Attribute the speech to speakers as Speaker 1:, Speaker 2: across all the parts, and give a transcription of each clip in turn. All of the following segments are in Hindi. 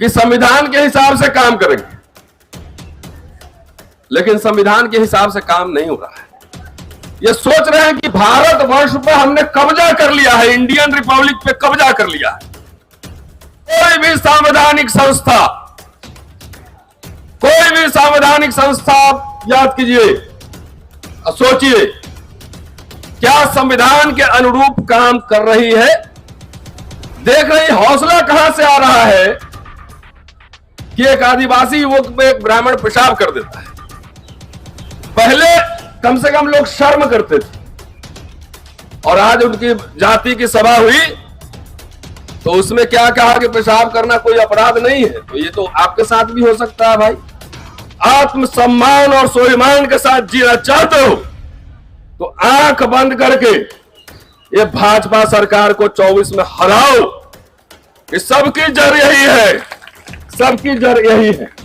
Speaker 1: कि संविधान के हिसाब से काम करेंगे, लेकिन संविधान के हिसाब से काम नहीं हो रहा है। ये सोच रहे हैं कि भारतवर्ष पर हमने कब्जा कर लिया है, इंडियन रिपब्लिक पे कब्जा कर लिया है। कोई भी संवैधानिक संस्था याद कीजिए, सोचिए, क्या संविधान के अनुरूप काम कर रही है? देख रही हौसला कहां से आ रहा है कि एक आदिवासी युवक पे एक ब्राह्मण पेशाब कर देता है। पहले कम से कम लोग शर्म करते थे, और आज उनकी जाति की सभा हुई तो उसमें क्या कहा कि पेशाब करना कोई अपराध नहीं है। तो ये तो आपके साथ भी हो सकता है भाई। आत्मसम्मान और स्वाभिमान के साथ जीना चाहते हो तो आंख बंद करके ये भाजपा सरकार को 24 में हराओ। कि सबकी जड़ यही है, सबकी जड़ यही है।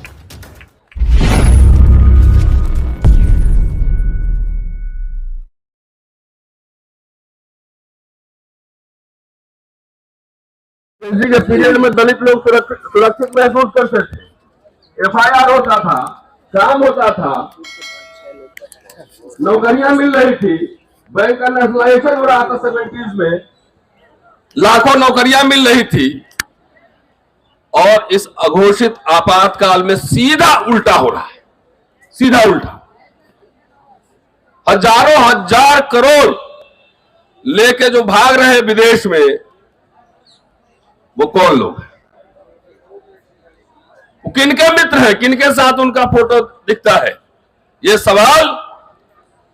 Speaker 1: के पीरियड में दलित लोग सुरक्षित महसूस करते थे, एफआईआर होता था, काम होता था, नौकरियां मिल रही थी, बैंक का नेशनलाइजेशन हो रहा था 70s में, लाखों नौकरियां मिल रही थी। और इस अघोषित आपातकाल में सीधा उल्टा हो रहा है, सीधा उल्टा। हजारों हजार करोड़ लेके जो भाग रहे हैं विदेश में, वो कौन लोग हैं? वो किनके मित्र हैं, किनके साथ उनका फोटो दिखता है? ये सवाल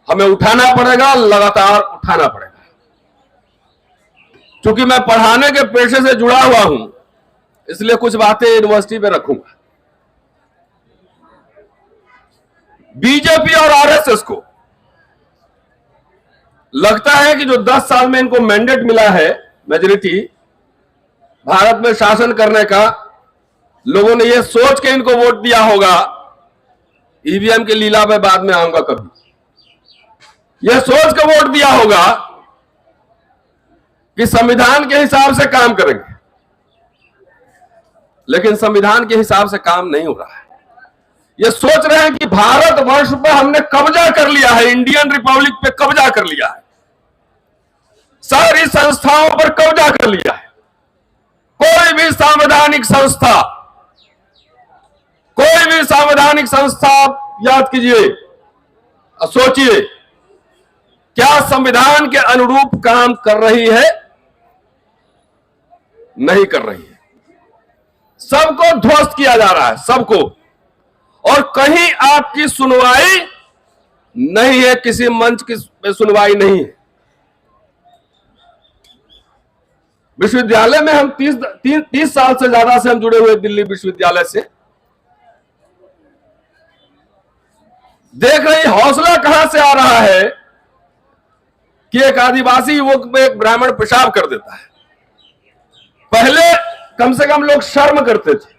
Speaker 1: हमें उठाना पड़ेगा, लगातार उठाना पड़ेगा। क्योंकि मैं पढ़ाने के पेशे से जुड़ा हुआ हूं, इसलिए कुछ बातें यूनिवर्सिटी पे रखूंगा। बीजेपी और आरएसएस को लगता है कि जो 10 साल में इनको मैंडेट मिला है, मेजॉरिटी भारत में शासन करने का, लोगों ने यह सोच के इनको वोट दिया होगा। ईवीएम के लीला पे बाद में आऊंगा कभी। यह सोच के वोट दिया होगा कि संविधान के हिसाब से काम करेंगे, लेकिन संविधान के हिसाब से काम नहीं हो रहा है। यह सोच रहे हैं कि भारतवर्ष पर हमने कब्जा कर लिया है, इंडियन रिपब्लिक पे कब्जा कर लिया है, सारी संस्थाओं पर कब्जा कर लिया है। कोई भी संवैधानिक संस्था याद कीजिए, सोचिए, क्या संविधान के अनुरूप काम कर रही है? नहीं कर रही है। सबको ध्वस्त किया जा रहा है, सबको। और कहीं आपकी सुनवाई नहीं है, किसी मंच की सुनवाई नहीं है। विश्वविद्यालय में हम 30 साल से ज्यादा से हम जुड़े हुए दिल्ली विश्वविद्यालय से। देख रही हौसला कहां से आ रहा है कि एक आदिवासी युवक पे एक ब्राह्मण पेशाब कर देता है। पहले कम से कम लोग शर्म करते थे,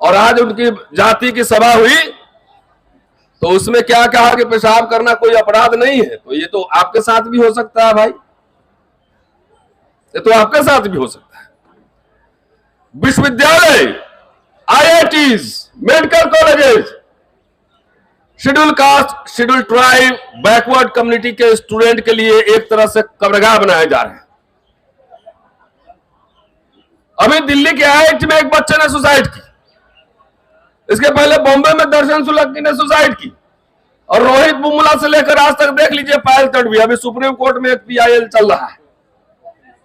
Speaker 1: और आज उनकी जाति की सभा हुई तो उसमें क्या कहा कि पेशाब करना कोई अपराध नहीं है। तो ये तो आपके साथ भी हो सकता है भाई, ये तो आपके साथ भी हो सकता है। विश्वविद्यालय, IITs, medical colleges, schedule caste, schedule tribe, backward community के स्टूडेंट के लिए एक तरह से कब्रगाह बनाए जा रहे हैं। अभी दिल्ली के आईआईटी में एक बच्चे ने सुसाइड की, इसके पहले बॉम्बे में दर्शन सुलग्गी ने सुसाइड की, और रोहित बुमला से लेकर आज तक देख लीजिए पायल तड़वी। अभी सुप्रीम कोर्ट में एक पीआईएल चल रहा है।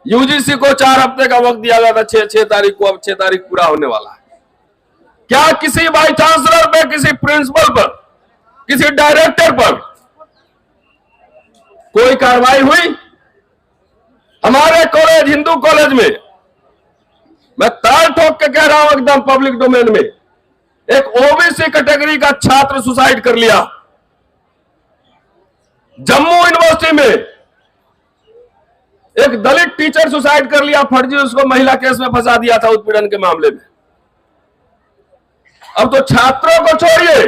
Speaker 1: यूजीसी को 4 हफ्ते का वक्त दिया गया था, 6 तारीख को, अब 6 तारीख पूरा होने वाला है। क्या किसी वाइस चांसलर पर, किसी प्रिंसिपल पर, किसी डायरेक्टर पर कोई कार्रवाई हुई? हमारे कॉलेज, हिंदू कॉलेज में, मैं ताल ठोक के कह रहा हूं एकदम पब्लिक डोमेन में, एक ओबीसी कैटेगरी का छात्र सुसाइड कर लिया। जम्मू यूनिवर्सिटी में एक दलित टीचर सुसाइड कर लिया, फर्जी उसको महिला केस में फंसा दिया था उत्पीड़न के मामले में। अब तो छात्रों को छोड़िए,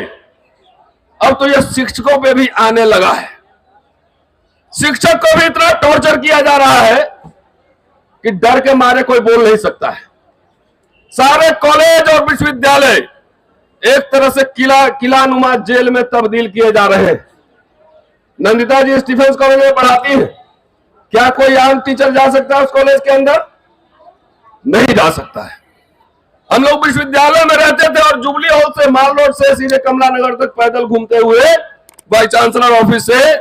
Speaker 1: अब तो यह शिक्षकों पे भी आने लगा है। शिक्षक को भी इतना टॉर्चर किया जा रहा है कि डर के मारे कोई बोल नहीं सकता है। सारे कॉलेज और विश्वविद्यालय एक तरह से किलानुमा जेल में तब्दील किए जा रहे हैं। नंदिता जी डिफेंस कॉलेज में पढ़ाती हैं, क्या कोई आम टीचर जा सकता है उस कॉलेज के अंदर? नहीं जा सकता है। हम लोग विश्वविद्यालय में रहते थे और जुबली हाउस से, माल रोड से सीधे कमला नगर तक पैदल घूमते हुए वाइस चांसलर ऑफिस से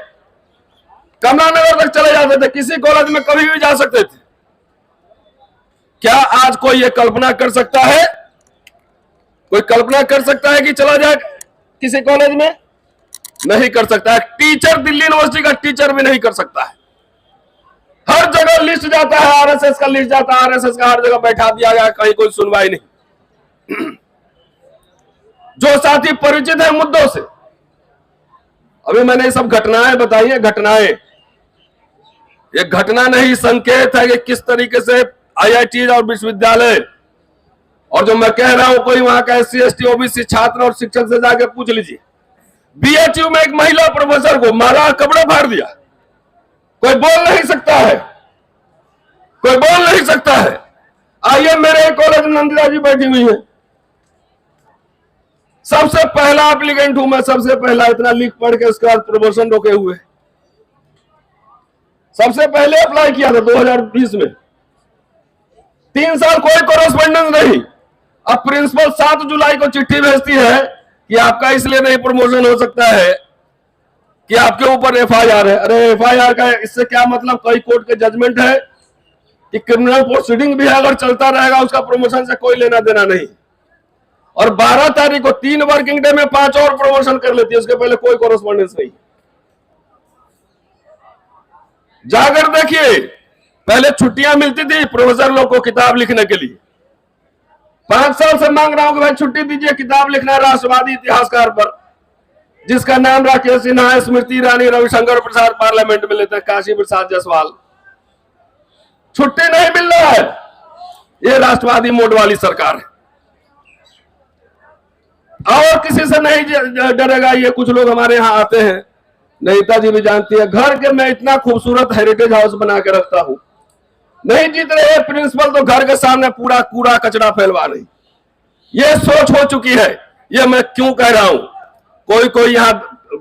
Speaker 1: कमला नगर तक चले जाते थे, किसी कॉलेज में कभी भी जा सकते थे। क्या आज कोई ये कल्पना कर सकता है? कोई कल्पना कर सकता है कि चला जाए किसी कॉलेज में? नहीं कर सकता है। टीचर, दिल्ली यूनिवर्सिटी का टीचर भी नहीं कर सकता है। हर जगह लिस्ट जाता है, आरएसएस का लिस्ट जाता है, आरएसएस का हर जगह बैठा दिया गया, कहीं कोई सुनवाई नहीं। जो साथी परिचित है मुद्दों से, अभी मैंने ये सब घटनाएं बताई है, घटनाएं, ये घटना नहीं, संकेत है कि किस तरीके से आईआईटी और विश्वविद्यालय, और जो मैं कह रहा हूं कोई वहां का SC ST OBC छात्र और शिक्षक से जाके पूछ लीजिए। BHU में एक महिला प्रोफेसर को मारा, कपड़ा फाड़ दिया, कोई बोल नहीं सकता है, कोई बोल नहीं सकता है। आइए मेरे कॉलेज में नंदिता जी बैठी हुई है, सबसे पहला एप्लीकेंट हूं मैं, सबसे पहला इतना लिख पढ़ के उसके बाद प्रमोशन रोके हुए, सबसे पहले अप्लाई किया था 2020 में। 3 साल कोई कॉरेस्पॉन्डेंस नहीं। अब प्रिंसिपल 7 जुलाई को चिट्ठी भेजती है कि आपका इसलिए नहीं प्रमोशन हो सकता है कि आपके ऊपर FIR है। अरे FIR का इससे क्या मतलब? कई कोर्ट के जजमेंट है कि क्रिमिनल प्रोसीडिंग भी अगर चलता रहेगा उसका प्रमोशन से कोई लेना देना नहीं। और 12 तारीख को 3 वर्किंग डे में 5 और प्रमोशन कर लेती है, उसके पहले कोई कॉरेस्पॉन्डेंस नहीं। जाकर देखिए, पहले छुट्टियां मिलती थी प्रोफेसर लोग को किताब लिखने के लिए। 5 साल से मांग रहा हूं कि भाई छुट्टी दीजिए, किताब लिखना है राष्ट्रवादी इतिहासकार पर, जिसका नाम राकेश सिन्हा है, स्मृति ईरानी, रविशंकर प्रसाद पार्लियामेंट में लेते हैं, काशी प्रसाद जायसवाल। छुट्टी नहीं मिल रहा है। ये राष्ट्रवादी मोड वाली सरकार है। और किसी से नहीं डरेगा। ये कुछ लोग हमारे यहाँ आते हैं, नैता जी भी जानती है, घर के मैं इतना खूबसूरत हेरिटेज हाउस बना के रखता हूं, नहीं जीत रहे प्रिंसिपल तो घर के सामने पूरा कूड़ा कचरा फैलवा रही। ये सोच हो चुकी है। ये मैं क्यों कह रहा हूं? कोई यहां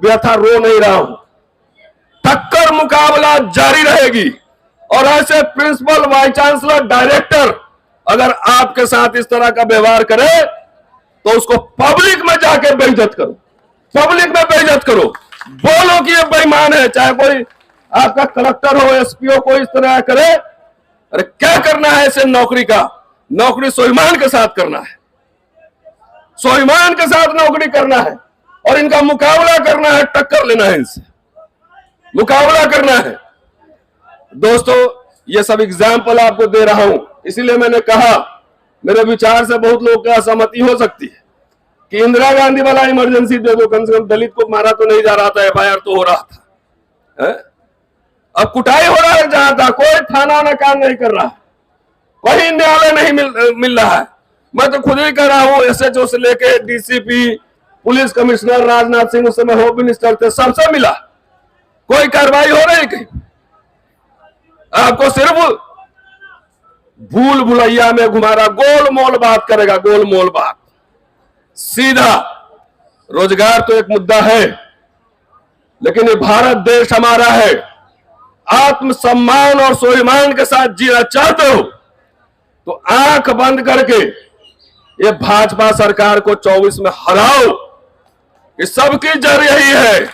Speaker 1: व्यथा रो नहीं रहा हूं। टक्कर मुकाबला जारी रहेगी और ऐसे प्रिंसिपल, वाइस चांसलर, डायरेक्टर अगर आपके साथ इस तरह का व्यवहार करे तो उसको पब्लिक में जाके बेइज्जत करो, पब्लिक में बेइज्जत करो, बोलो कि ये बेईमान है। चाहे कोई आपका कलेक्टर हो, SP हो, कोई इस तरह करे। अरे क्या करना है इसे? नौकरी का, नौकरी स्वाभिमान के साथ करना है, स्वाभिमान के साथ नौकरी करना है और इनका मुकाबला करना है, टक्कर लेना है, इनसे मुकाबला करना है। दोस्तों, ये सब एग्जाम्पल आपको दे रहा हूं, इसीलिए मैंने कहा मेरे विचार से बहुत लोगों की असहमति हो सकती है कि इंदिरा गांधी वाला इमरजेंसी दे दो, कम से कम दलित को मारा तो नहीं जा रहा था, FIR तो हो रहा था है? अब कुटाई हो रहा है जहां था, कोई थाना ना काम नहीं कर रहा, कोई न्यायालय नहीं मिल रहा है। मैं तो खुद ही कह रहा हूं, SHO से लेके DCP, police commissioner, Rajnath Singh उस समय होम मिनिस्टर थे, सबसे मिला, कोई कार्रवाई हो रही कहीं? आपको सिर्फ भूल भुलैया में घुमा रहा, गोलमोल बात करेगा, गोलमोल बात। सीधा रोजगार तो एक मुद्दा है, लेकिन ये भारत देश हमारा है। आत्मसम्मान और स्वाभिमान के साथ जीना चाहते हो तो आंख बंद करके ये भाजपा सरकार को 24 में हराओ। ये सबकी जड़ यही है,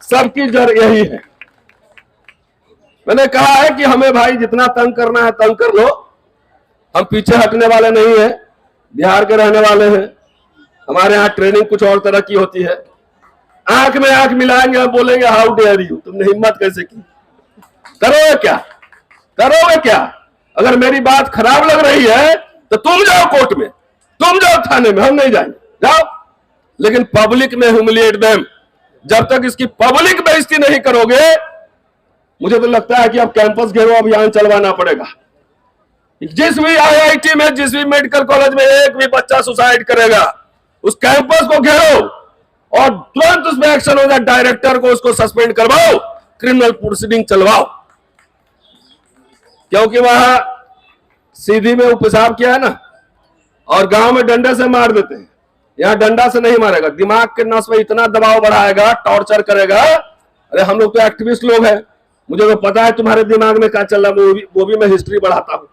Speaker 1: सबकी जड़ यही है। मैंने कहा है कि हमें भाई जितना तंग करना है तंग कर लो, हम पीछे हटने वाले नहीं है, बिहार के रहने वाले हैं। हमारे यहाँ ट्रेनिंग कुछ और तरह की होती है। आंख में आंख मिलाएंगे और बोलेंगे हाउ डेयर यू, तुमने हिम्मत कैसे की? करोगे क्या? करोगे क्या? अगर मेरी बात खराब लग रही है तो तुम जाओ कोर्ट में, तुम जाओ थाने में, हम नहीं जाएंगे, जाओ। लेकिन पब्लिक में ह्यूमिलिएट देम। जब तक इसकी पब्लिक बेइज्जती नहीं करोगे, मुझे तो लगता है कि अब कैंपस घेरो अभियान चलवाना पड़ेगा। जिस भी IIT में, जिस भी मेडिकल कॉलेज में एक भी बच्चा सुसाइड करेगा, उस कैंपस को घेरो और तुरंत उसमें एक्शन हो जाए। डायरेक्टर को उसको सस्पेंड करवाओ, क्रिमिनल प्रोसीडिंग चलवाओ, क्योंकि वहां सीधी में पेशाब किया है ना, और गांव में डंडे से मार देते हैं। यहाँ डंडा से नहीं मारेगा, दिमाग के नस में इतना दबाव बढ़ाएगा, टॉर्चर करेगा। अरे हम लोग तो एक्टिविस्ट लोग हैं, मुझे तो पता है तुम्हारे दिमाग में क्या चल रहा है, वो भी मैं हिस्ट्री बढ़ाता हूं।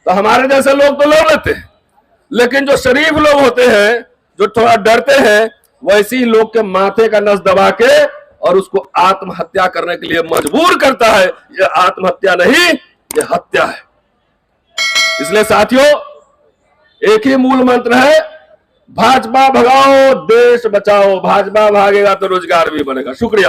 Speaker 1: तो हमारे जैसे लोग तो लड़ लेते हैं, लेकिन जो शरीफ लोग होते हैं, जो थोड़ा डरते हैं, वैसे ही लोग के माथे का नस दबा के और उसको आत्महत्या करने के लिए मजबूर करता है। ये आत्महत्या नहीं, ये हत्या है। इसलिए साथियों, एक ही मूल मंत्र है, भाजपा भगाओ देश बचाओ। भाजपा भागेगा तो रोजगार भी बनेगा। शुक्रिया।